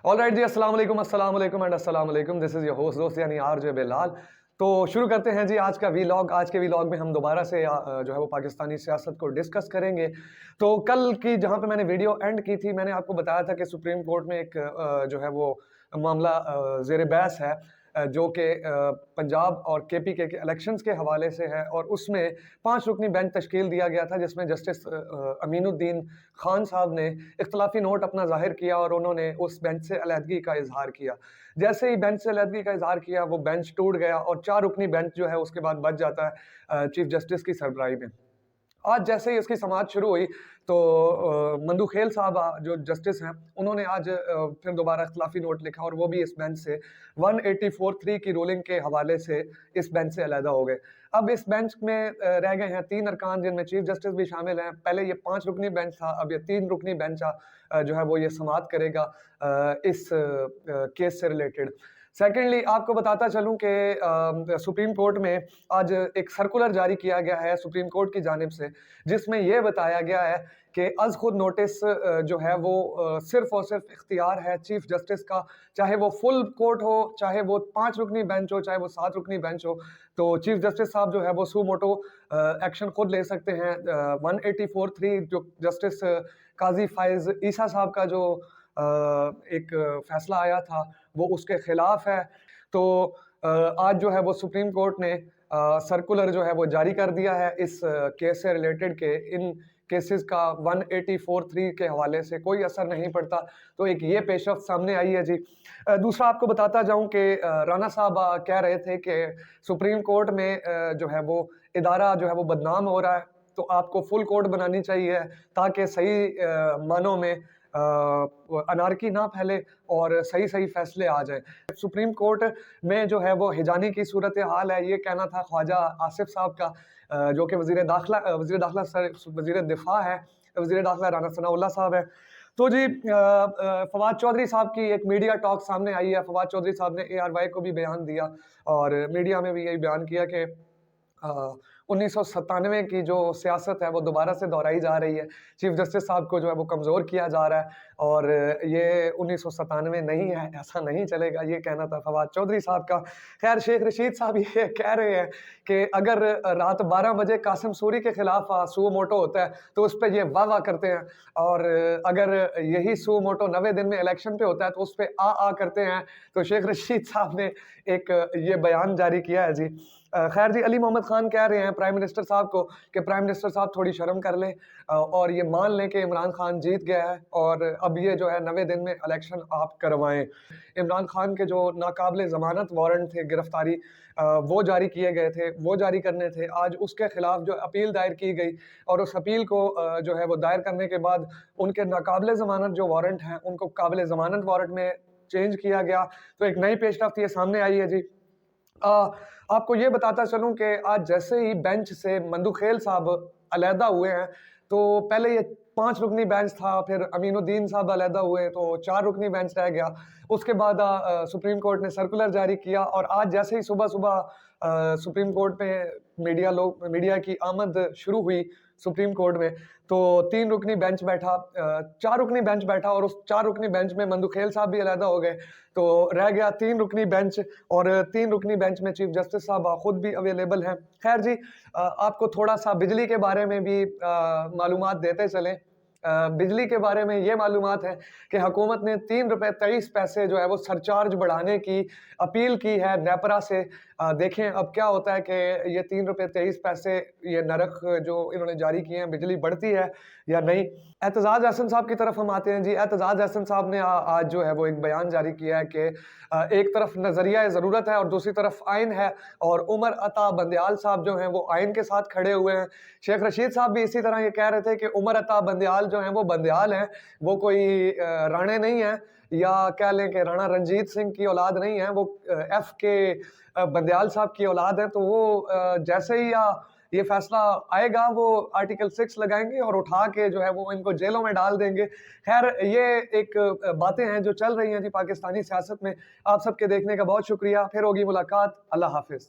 Alright जी, अस्सलाम वालेकुम and अस्सलाम वालेकुम। दिस इज़ योर होस्ट दोस्त यानी आरजे बिलाल। तो शुरू करते हैं जी आज का वीलॉग। आज के वीलॉग में हम दोबारा से जो है वो पाकिस्तानी सियासत को डिस्कस करेंगे। तो कल की जहाँ पे मैंने वीडियो एंड की थी, मैंने आपको बताया था कि सुप्रीम कोर्ट में एक जो है वो मामला ज़ेर बहस है, जो कि पंजाब और केपीके के इलेक्शंस के हवाले से है, और उसमें 5 रुकनी बेंच तश्कील दिया गया था, जिसमें जस्टिस अमीनुद्दीन खान साहब ने इख्तलाफी नोट अपना ज़ाहिर किया और उन्होंने उस बेंच से अलहदगी का इजहार किया। जैसे ही बेंच से अलहदगी का इजहार किया, वो बेंच टूट गया और 4 रुकनी बेंच जो है उसके बाद बच जाता है चीफ जस्टिस की सरबराही में। आज जैसे ही इसकी समाअत शुरू हुई, तो मंदू खेल साहब जो जस्टिस हैं, उन्होंने आज फिर दोबारा इख्तलाफी नोट लिखा और वो भी इस बेंच से 184(3) की रूलिंग के हवाले से इस बेंच से अलहदा हो गए। अब इस बेंच में रह गए हैं 3 अरकान, जिनमें चीफ जस्टिस भी शामिल हैं। पहले ये 5 रुकनी बेंच था, अब ये 3 रुकनी बेंच जो है वो ये समाअत करेगा इस केस से रिलेटेड। सेकेंडली आपको बताता चलूं कि सुप्रीम कोर्ट में आज एक सर्कुलर जारी किया गया है सुप्रीम कोर्ट की जानिब से, जिसमें यह बताया गया है कि अज खुद नोटिस जो है वो सिर्फ और सिर्फ इख्तियार है चीफ जस्टिस का, चाहे वो फुल कोर्ट हो, चाहे वो 5 रुकनी बेंच हो, चाहे वो 7 रुकनी बेंच हो। तो चीफ जस्टिस साहब जो है वो सू मोटो एक्शन खुद ले सकते हैं। 184(3) जो जस्टिस काजी फायज ईसा साहब का जो एक फैसला आया था, वो उसके खिलाफ है। तो आज जो है वो सुप्रीम कोर्ट ने सर्कुलर जो है वो जारी कर दिया है इस केस से रिलेटेड के इन केसेस का 184(3) के हवाले से कोई असर नहीं पड़ता। तो एक ये पेशरफ्त सामने आई है जी। दूसरा आपको बताता जाऊं कि राना साहब कह रहे थे कि सुप्रीम कोर्ट में जो है वो इदारा जो है वो बदनाम हो रहा है, तो आपको फुल कोर्ट बनानी चाहिए ताकि सही मानों में अनारकी ना फैले और सही सही फैसले आ जाएं। सुप्रीम कोर्ट में जो है वो हिजानी की सूरत हाल है, ये कहना था ख्वाजा आसिफ साहब का, जो कि वज़ीर दाखिला वज़ीर दिफा है, वज़ीर दाखिला राना सनाउल्लाह साहब है। तो जी फवाद चौधरी साहब की एक मीडिया टॉक सामने आई है। फवाद चौधरी साहब ने ARY को भी बयान दिया और मीडिया में भी यही बयान किया कि 1997 की जो सियासत है वो दोबारा से दोहराई जा रही है। चीफ जस्टिस साहब को जो है वो कमज़ोर किया जा रहा है और ये 1997 नहीं है, ऐसा नहीं चलेगा, ये कहना था फवाद चौधरी साहब का। खैर शेख रशीद साहब ये कह रहे हैं कि अगर रात 12 बजे कासिम सूरी के खिलाफ सुओ मोटो होता है तो उस पर ये वाह करते हैं, और अगर यही सुओ मोटो 90 दिन में इलेक्शन पे होता है तो उस पर आ करते हैं। तो शेख रशीद साहब ने एक ये बयान जारी किया है जी। खैर जी, अली मोहम्मद खान कह रहे हैं प्राइम मिनिस्टर साहब को कि प्राइम मिनिस्टर साहब थोड़ी शर्म कर लें और ये मान लें कि इमरान खान जीत गया है और अब ये जो है 90 दिन में इलेक्शन आप करवाएं। इमरान खान के जो नाकाबिले ज़मानत वारंट थे गिरफ्तारी, वो जारी किए गए थे, वो जारी करने थे। आज उसके खिलाफ जो अपील दायर की गई और उस अपील को जो है वो दायर करने के बाद उनके नाकाबिले ज़मानत जो वारंट हैं उनको काबिले ज़मानत वारंट में चेंज किया गया। तो एक नई पेशरफ्त ये सामने आई है जी। आपको ये बताता चलूं कि आज जैसे ही बेंच से मंदू खेल साहब अलहदा हुए हैं, तो पहले ये 5 रुकनी बेंच था, फिर अमीनुद्दीन साहब अलहदा हुए तो 4 रुकनी बेंच रह गया। उसके बाद सुप्रीम कोर्ट ने सर्कुलर जारी किया और आज जैसे ही सुबह सुबह सुप्रीम कोर्ट में मीडिया की आमद शुरू हुई सुप्रीम कोर्ट में, तो 3 रुकनी बेंच बैठा, 4 रुकनी बेंच बैठा और उस 4 रुकनी बेंच में मंदू खेल साहब भी अलहदा हो गए। तो रह गया 3 रुकनी बेंच और 3 रुकनी बेंच में चीफ जस्टिस साहब खुद भी अवेलेबल हैं। खैर जी, आपको थोड़ा सा बिजली के बारे में भी मालूमात देते चलें। बिजली के बारे में ये मालूमात है कि हुकूमत ने 3 रुपए 23 पैसे जो है वो सरचार्ज बढ़ाने की अपील की है नेपरा से। देखें अब क्या होता है कि ये 3 रुपए 23 पैसे ये नरख जो इन्होंने जारी किए हैं, बिजली बढ़ती है या नहीं। एतजाज़ अहसन साहब की तरफ हम आते हैं जी। एतजाज़ अहसन साहब ने आज जो है वो एक बयान जारी किया है कि एक तरफ नज़रिया ज़रूरत है और दूसरी तरफ आइन है, और उमर अता बंदयाल साहब जो हैं वो आइन के साथ खड़े हुए हैं। शेख रशीद साहब भी इसी तरह ये कह रहे थे कि उमर अता बंदयाल जो हैं वो बंदयाल हैं, वो कोई राणे नहीं हैं, या कह लें कि राणा रंजीत सिंह की औलाद नहीं है, वो FK बंदयाल साहब की औलाद है। तो वो जैसे ही ये फैसला आएगा वो आर्टिकल 6 लगाएंगे और उठा के जो है वो इनको जेलों में डाल देंगे। खैर ये एक बातें हैं जो चल रही हैं जी पाकिस्तानी सियासत में। आप सबके देखने का बहुत शुक्रिया। फिर होगी मुलाकात। अल्लाह हाफिज़।